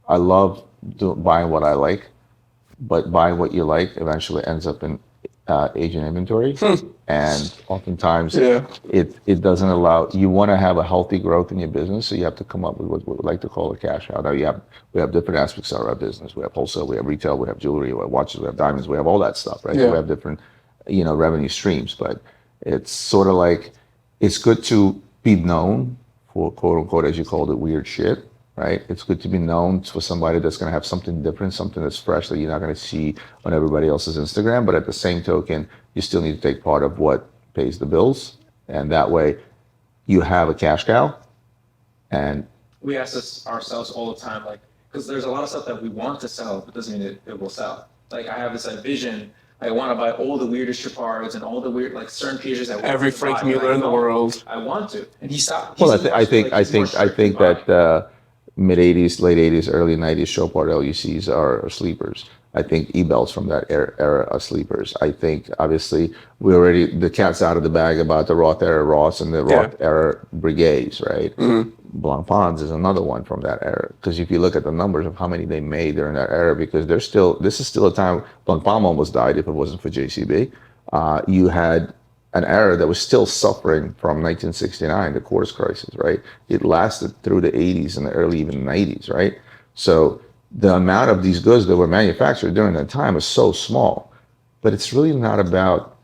I love buying what I like, but buying what you like eventually ends up in agent inventory, and oftentimes it doesn't allow. You want to have a healthy growth in your business, so you have to come up with what we like to call a cash out. Now we have different aspects of our business. We have wholesale, we have retail, we have jewelry, we have watches, we have diamonds, we have all that stuff, right? Yeah. So we have different, revenue streams, but it's sort of like it's good to be known for quote unquote, as you called it, weird shit. Right? It's good to be known for somebody that's going to have something different, something that's fresh that you're not going to see on everybody else's Instagram. But at the same token, you still need to take part of what pays the bills. And that way you have a cash cow. And We ask this ourselves all the time, like, because there's a lot of stuff that we want to sell, but doesn't mean it will sell. Like, I have this vision. I want to buy all the weirdest Chapards and all the weird, like, certain Piagets. Every Frank Mueller in the world. I want to. And he stopped. well, I think that mid 80s, late 80s, early 90s Chopard L.U.Cs are sleepers. I think E-belts from that era are sleepers. I think obviously the cat's out of the bag about the Roth era Roths and the Roth era Breguets, right? Blancpains is another one from that era. Because if you look at the numbers of how many they made during that era, because this is still a time, Blancpain almost died if it wasn't for JCB. You had an era that was still suffering from 1969, the quarters crisis, right? It lasted through the 80s and the early even 90s, right? So the amount of these goods that were manufactured during that time was so small. But it's really not about,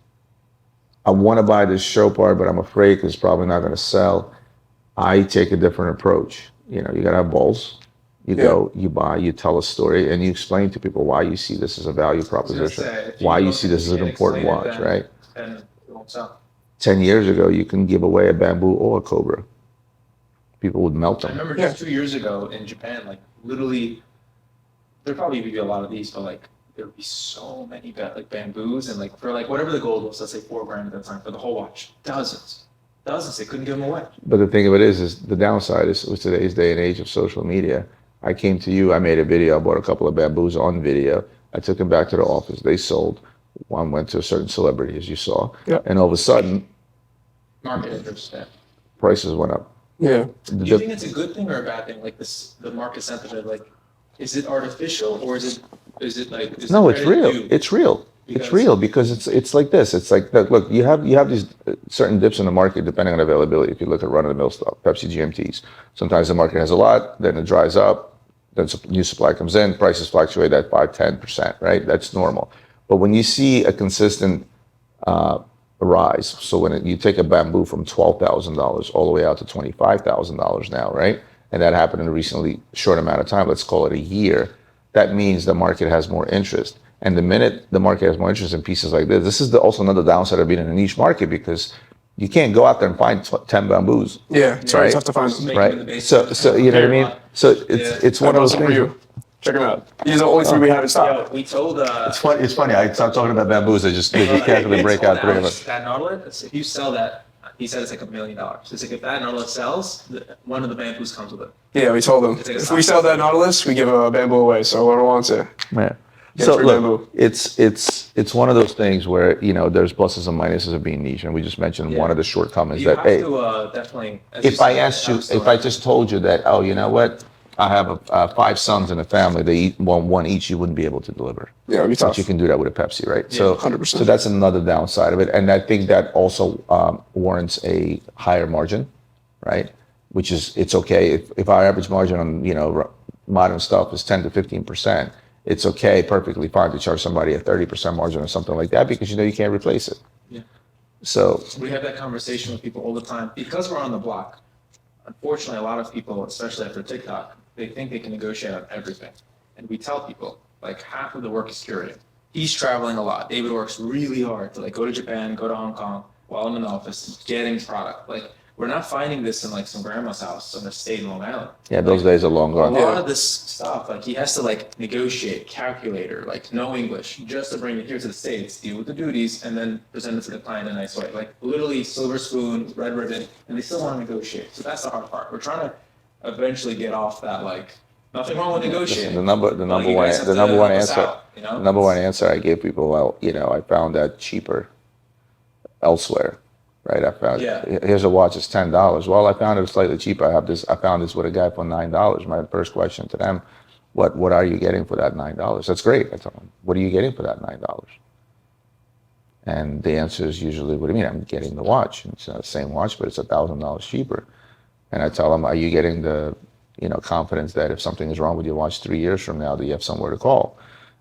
I want to buy this Chopard, but I'm afraid because it's probably not going to sell. I take a different approach. You got to have balls. You go, you buy, you tell a story, and you explain to people why you see this as a value proposition, why you see this as an important watch, right? And it won't sell. 10 years ago, you can give away a Bamboo or a Cobra. People would melt I them. remember just 2 years ago in Japan, like, literally, there'd probably be a lot of these, but like, there would be so many bamboos, and like, for like whatever the gold was, let's say $4,000 at that time for the whole watch, dozens, they couldn't give them away. But the thing of it is the downside is with today's day and age of social media. I came to you, I made a video, I bought a couple of bamboos on video. I took them back to the office, they sold. One went to a certain celebrity, as you saw. Yeah. And all of a sudden, Market interest, yeah. prices went up. Yeah. Do you think it's a good thing or a bad thing? Like the market sentiment, like, is it artificial or is it like? No, it's real. It's real. It's real because it's like this. It's like that. Look, you have these certain dips in the market depending on availability. If you look at run-of-the-mill stuff, Pepsi GMTs, sometimes the market has a lot, then it dries up, then new supply comes in, prices fluctuate at 5-10%, right? That's normal. But when you see a consistent rise, so when you take a bamboo from $12,000 all the way out to $25,000 now, right? And that happened in a recently short amount of time, let's call it a year, that means the market has more interest. And the minute the market has more interest in pieces like this is also another downside of being in a niche market because you can't go out there and find 10 bamboos. Yeah, it's very tough to find them. Right? So you know what I mean? So it's one of those things. Check them out. These are the only 3 we have in stock. Yo, we told It's funny. It's funny. I start talking about bamboos. They just casually break out 3 of us. that Nautilus, if you sell that, he said it's like $1 million. It's like if that Nautilus sells, one of the bamboos comes with it. Yeah, we told them. It's like a If we sell that Nautilus, we give a bamboo away. So whoever wants it. Yeah. Get So free look, bamboo. it's one of those things where there's pluses and minuses of being niche, and we just mentioned one of the shortcomings You that have to definitely. as you if I said, asked you, have to if I just told you that, oh, you know what, I have 5 sons in a family, they eat one each, you wouldn't be able to deliver. Yeah, it'd be tough. But you can do that with a Pepsi, right? So 100%. So that's another downside of it, and I think that also warrants a higher margin, right? Which is, it's okay if our average margin on modern stuff is 10 to 15%. It's okay, perfectly fine to charge somebody a 30% margin or something like that because you can't replace it. Yeah. So We have that conversation with people all the time because we're on the block. Unfortunately, a lot of people, especially after TikTok, they think they can negotiate on everything. And we tell people, like, half of the work is curating. He's traveling a lot. David works really hard to go to Japan, go to Hong Kong while I'm in the office getting product. We're not finding this in some grandma's house on the state in Long Island. yeah, those days are long A gone. lot of this stuff, he has to negotiate, calculator, know English, just to bring it here to the States, deal with the duties, and then present it to the client in a nice way. Literally silver spoon, red ribbon, and they still want to negotiate. So that's the hard part. We're trying to eventually get off that nothing wrong with negotiating. The number one answer I give people, I found that cheaper elsewhere, right? I found here's a watch, it's $10. Well, I found it slightly cheaper. I found this with a guy for $9. My first question to them, what are you getting for that $9? That's great. I tell them, what are you getting for that $9? And the answer is usually, what do you mean? I'm getting the watch. It's the same watch, but it's $1,000 cheaper. And I tell them, are you getting the confidence that if something is wrong with your watch 3 years from now, that you have somewhere to call?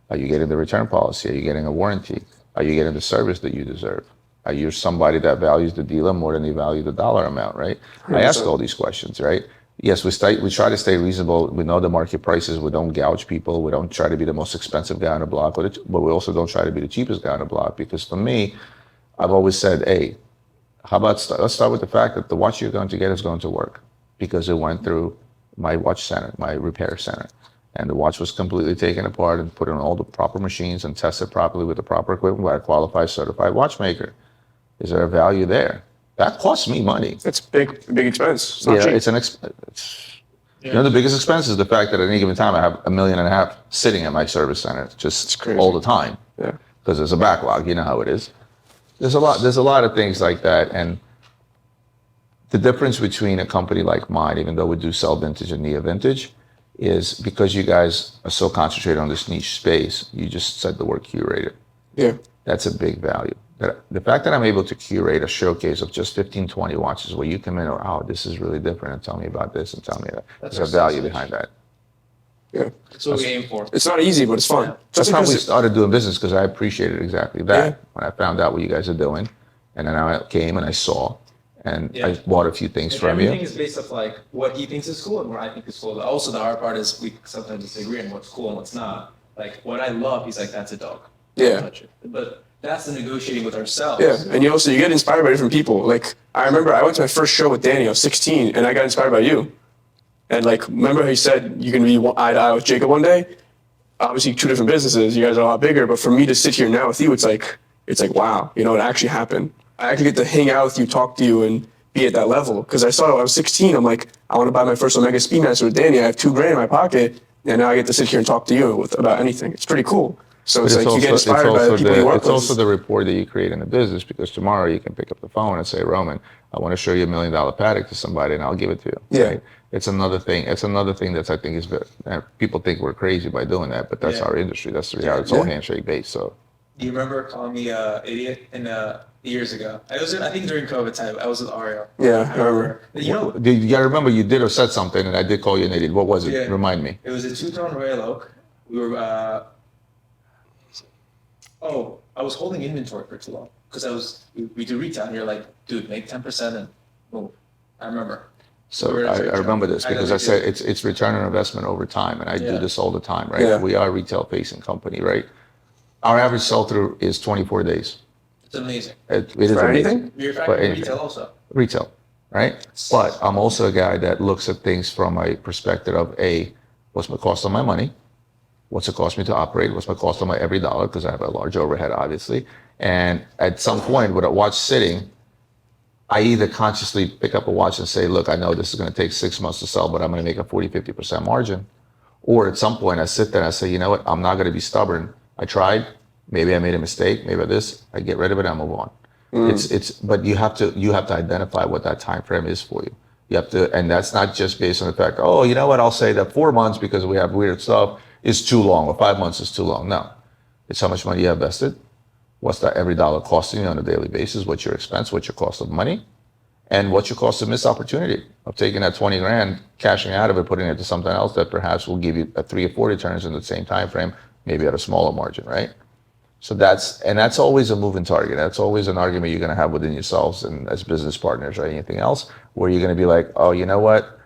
Are you getting the return policy? Are you getting a warranty? Are you getting the service that you deserve? Are you somebody that values the dealer more than they value the dollar amount, right? 100%. I ask all these questions, right? Yes, we try to stay reasonable. We know the market prices. We don't gouge people. We don't try to be the most expensive guy on the block, but we also don't try to be the cheapest guy on the block, because for me, I've always said, hey, how about let's start with the fact that the watch you're going to get is going to work, because it went through my watch center, my repair center. And the watch was completely taken apart and put on all the proper machines and tested properly with the proper equipment by a qualified, certified watchmaker. Is there a value there? That costs me money. It's big expense. It's not cheap. It's an expense. The biggest expense is the fact that at any given time I have $1.5 million sitting at my service center, just all the time. Yeah. Because there's a backlog. You know how it is. There's a lot of things like that, and the difference between a company like mine, even though we do sell vintage and near vintage, is because you guys are so concentrated on this niche space. You just said the word curated. Yeah. That's a big value. The fact that I'm able to curate a showcase of just 15, 20 watches where you come in, oh, this is really different, and tell me about this and tell me that. There's a value behind that. Yeah. That's what we aim for. It's not easy, but it's fun. Yeah. That's how we started doing business, because I appreciated exactly that. Yeah. When I found out what you guys are doing, and then I came and I saw, and I bought a few things from you. Everything is based off what he thinks is cool and what I think is cool. Also, the hard part is we sometimes disagree on what's cool and what's not. What I love, he's like, that's a dog. Yeah. Don't touch it. But that's the negotiating with ourselves. Yeah, and you get inspired by different people. I remember I went to my first show with Danny. I was 16, and I got inspired by you. And remember how you said you can be eye to eye with Jacob one day? Obviously, 2 different businesses. You guys are a lot bigger. But for me to sit here now with you, it's like wow, it actually happened. I actually get to hang out with you, talk to you, and be at that level. Because I saw it when I was 16. I'm like, I want to buy my first Omega Speedmaster with Danny. I have $2,000 in my pocket, and now I get to sit here and talk to you about anything. It's pretty cool. So it's you get inspired by the people you work with. It's also the rapport that you create in the business, because tomorrow you can pick up the phone and say, Roman, I want to show you $1 million paddock to somebody, and I'll give it to you. Yeah. Right? It's another thing. It's another thing that I think is very, people think we're crazy by doing that, but that's our industry. That's the reality. It's all handshake based. So. Do you remember calling me idiot years ago? I think during COVID time. I was with Ario. Yeah, I remember. You gotta remember, you did or said something, and I did call you an idiot. What was it? Yeah. Remind me. It was a 2-tone Royal Oak. We were. I was holding inventory for too long because we do retail, and you're like, dude, make 10% and move. I remember. So I remember this because I said it's return on investment over time, and I do this all the time, right? Yeah. We are a retail facing company, right? Our average sell through is 24 days. It's amazing. It is For amazing. anything? You're For factoring anything. retail also. Retail, right? But I'm also a guy that looks at things from a perspective of what's my cost on my money, What's it cost me to operate? What's my cost on my every dollar? Because I have a large overhead, obviously. And at some point with a watch sitting, I either consciously pick up a watch and say, look, I know this is going to take 6 months to sell, but I'm going to make a 40, 50% margin. Or at some point I sit there and I say, you know what, I'm not going to be stubborn. I tried, maybe I made a mistake, maybe this, I get rid of it, I move on. But you have to identify what that time frame is for you. You have to, and that's not just based on the fact, oh, you know what, I'll say that 4 months because we have weird stuff is too long, or 5 months is too long. No, it's how much money you have invested. What's that every dollar costing you on a daily basis? What's your expense? What's your cost of money? And what's your cost of missed opportunity of taking that 20 grand, cashing out of it, putting it to something else that perhaps will give you a 3 or 4 returns in the same time frame, maybe at a smaller margin, right? So that's always a moving target. That's always an argument you're going to have within yourselves and as business partners or anything else, where you're going to be like, oh, you know what?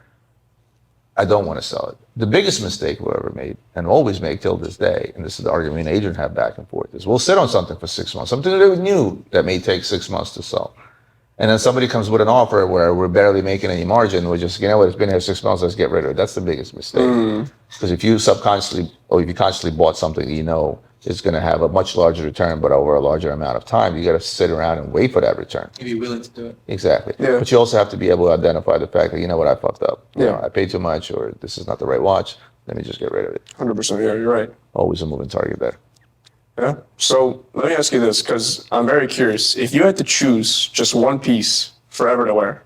I don't want to sell it. The biggest mistake we ever made, and always make till this day, and this is the argument me and Adrian have back and forth, is we'll sit on something for 6 months, something that we knew that may take 6 months to sell. And then somebody comes with an offer where we're barely making any margin. We're just, you know what, it's been here 6 months, let's get rid of it. That's the biggest mistake. Because if you subconsciously, or if you consciously bought something that you know is going to have a much larger return, but over a larger amount of time, you got to sit around and wait for that return. And be willing to do it. Exactly. Yeah. But you also have to be able to identify the fact that, you know what, I fucked up. You Yeah. know, I paid too much, or this is not the right watch. Let me just get rid of it. 100%. Yeah, you're right. Always a moving target there. Yeah. So let me ask you this, because I'm very curious. If you had to choose just one piece forever to wear,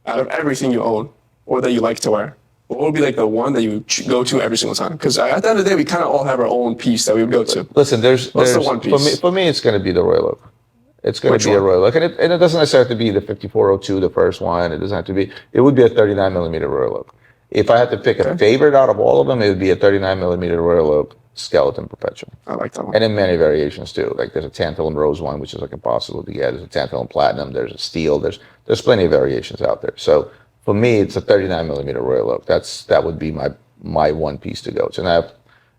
out of everything you own or that you like to wear, what would be like the one that you would go to every single time? Because at the end of the day, we kind of all have our own piece that we would go to. Listen, What's the one piece? For me, it's going to be the Royal Oak. It's going Which to be a one? Royal Oak. And it doesn't necessarily have to be the 5402, the first one. It doesn't have to be, it would be a 39 millimeter Royal Oak. If I had to pick a favorite out of all of them, it would be a 39 millimeter Royal Oak skeleton perpetual. I like that one. And in many variations too. Like there's a tantalum rose one, which is like impossible to get. There's a tantalum platinum. There's a steel. There's plenty of variations out there. So for me, it's a 39 millimeter Royal Oak. That would be my one piece to go to. And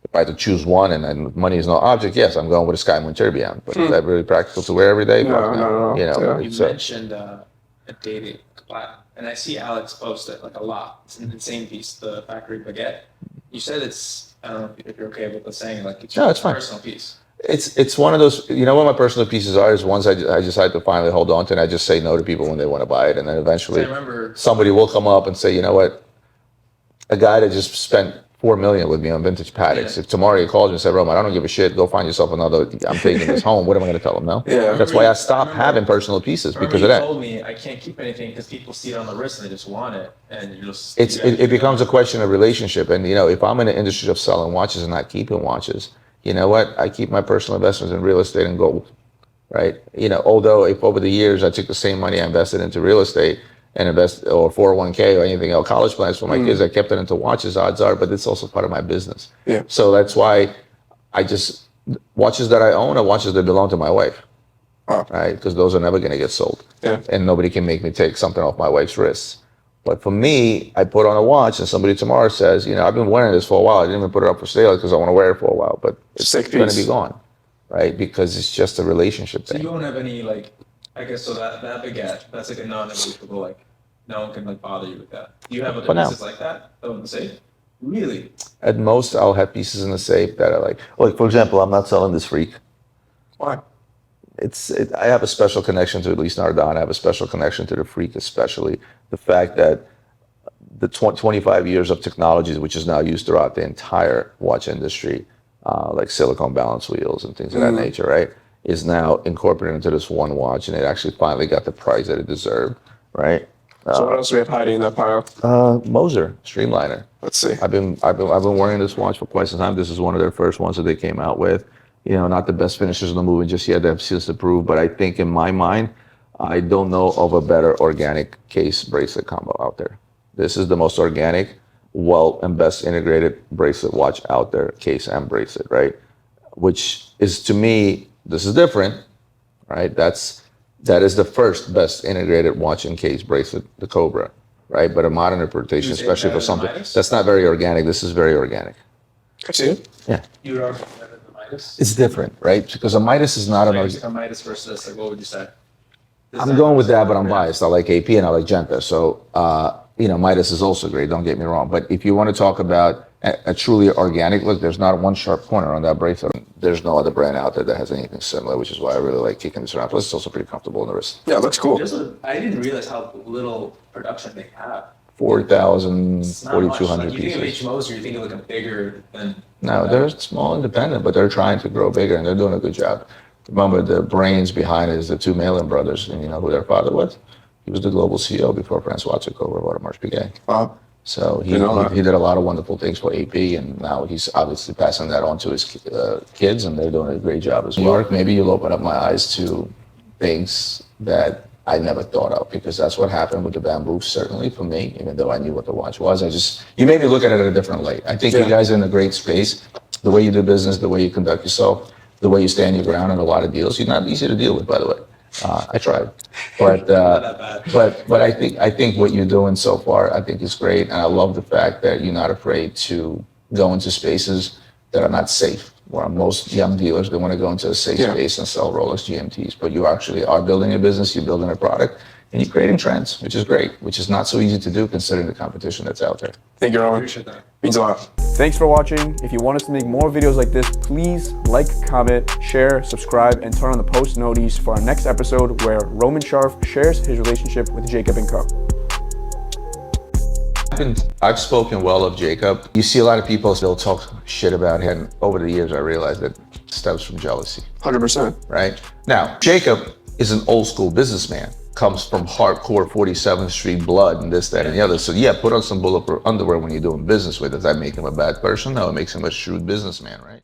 if I had to choose one and money is no object, yes, I'm going with a Sky Moon Tourbillon. But is that really practical to wear every day? No. You know, Yeah. You it's, mentioned a dating platinum, and I see Alex post it like a lot. It's an insane piece, the factory baguette. You said it's, I don't know if you're okay with the saying, like it's No, your it's fine. personal piece. It's one of those, you know what my personal pieces are, is ones I decide to finally hold on to, and I just say no to people when they want to buy it. And then eventually I remember somebody will come up and say, you know what, a guy that just spent $4 million with me on vintage Paddocks. Yeah. If tomorrow he calls me and said, Roman, I don't give a shit, go find yourself another, I'm taking this home. What am I going to tell him? No. Yeah. That's why I stopped having personal pieces, because you of that. told me I can't keep anything because people see it on the wrist and they just want it, and you just It becomes a question of relationship. And, you know, if I'm in the industry of selling watches and not keeping watches, you know what? I keep my personal investments in real estate and gold, right? You know, although if over the years I took the same money I invested into real estate and invest, or 401k or anything else, college plans for my kids, I kept it into watches, odds are, but it's also part of my business. Yeah. So that's why watches that I own are watches that belong to my wife, Wow. right? Because those are never going to get sold. Yeah. And nobody can make me take something off my wife's wrists. But for me, I put on a watch and somebody tomorrow says, you know, I've been wearing this for a while. I didn't even put it up for sale because I want to wear it for a while, but it's Sick going to piece. be gone, right? Because it's just a relationship So thing. you don't have any like, I guess so that baguette, that's like a non-negotiable, like no one can like bother you with that. Do you have For other now. pieces like that in the safe? Really? At most, I'll have pieces in the safe that are like, for example, I'm not selling this Freak. Why? I have a special connection to at least Nardon. I have a special connection to the Freak, especially the fact that the 25 years of technologies, which is now used throughout the entire watch industry, like silicone balance wheels and things of that nature, right, is now incorporated into this one watch, and it actually finally got the price that it deserved, right? So what else do we have hiding in that pile? Moser, Streamliner. Let's see. I've been wearing this watch for quite some time. This is one of their first ones that they came out with. You know, not the best finishes in the movement just yet. They have seals to prove, but I think in my mind, I don't know of a better organic case bracelet combo out there. This is the most organic, and best integrated bracelet watch out there, case and bracelet, right? Which is, to me, this is different, right? That is the first best integrated watch and case bracelet, the Cobra, right? But a modern interpretation, You say especially better for than something Midas? that's not very organic, this is very organic. I see it. Yeah. You would argue better than Midas? It's different, right? Because a Midas is not an Like, organic. a Midas versus, like, what would you say? I'm going with that, but I'm biased. I like AP and I like Genta. So, you know, Midas is also great, don't get me wrong. But if you want to talk about a truly organic look, there's not one sharp corner on that bracelet. There's no other brand out there that has anything similar, which is why I really like kicking this around. Plus, it's also pretty comfortable in the wrist. Yeah, it looks cool. I didn't realize how little production they have. 4,000, It's not much. 4,200 Like, you think pieces. of Moser, you think of like a bigger than. No, they're small independent, but they're trying to grow bigger and they're doing a good job. Remember, the brains behind it is the two Malin brothers, and you know who their father was? He was the global CEO before Francois took over Watermark Piaget. Wow. So he did a lot of wonderful things for AP, and now he's obviously passing that on to his kids, and they're doing a great job as well. Maybe you'll open up my eyes to things that I never thought of, because that's what happened with the Bamboo, certainly for me, even though I knew what the watch was. You made me look at it a different light. I think you guys are in a great space. The way you do business, the way you conduct yourself, the way you stand your ground on a lot of deals. You're not easy to deal with, by the way. I tried, but I think what you're doing so far, I think is great, and I love the fact that you're not afraid to go into spaces that are not safe. Where most young dealers, they want to go into a safe space and sell Rolex GMTs, but you actually are building a business, you're building a product, and you're creating trends, which is great, which is not so easy to do considering the competition that's out there. Thank you, Roman. Appreciate that. Means a lot. Thanks for watching. If you want us to make more videos like this, please like, comment, share, subscribe, and turn on the post notice for our next episode where Roman Sharf shares his relationship with Jacob & Co. I've spoken well of Jacob. You see a lot of people still talk shit about him. Over the years, I realized that it stems from jealousy. 100%. Right? Now, Jacob is an old school businessman. Comes from hardcore 47th Street blood and this, that, and the other. So yeah, put on some bulletproof underwear when you're doing business with. Does that make him a bad person? No, it makes him a shrewd businessman, right?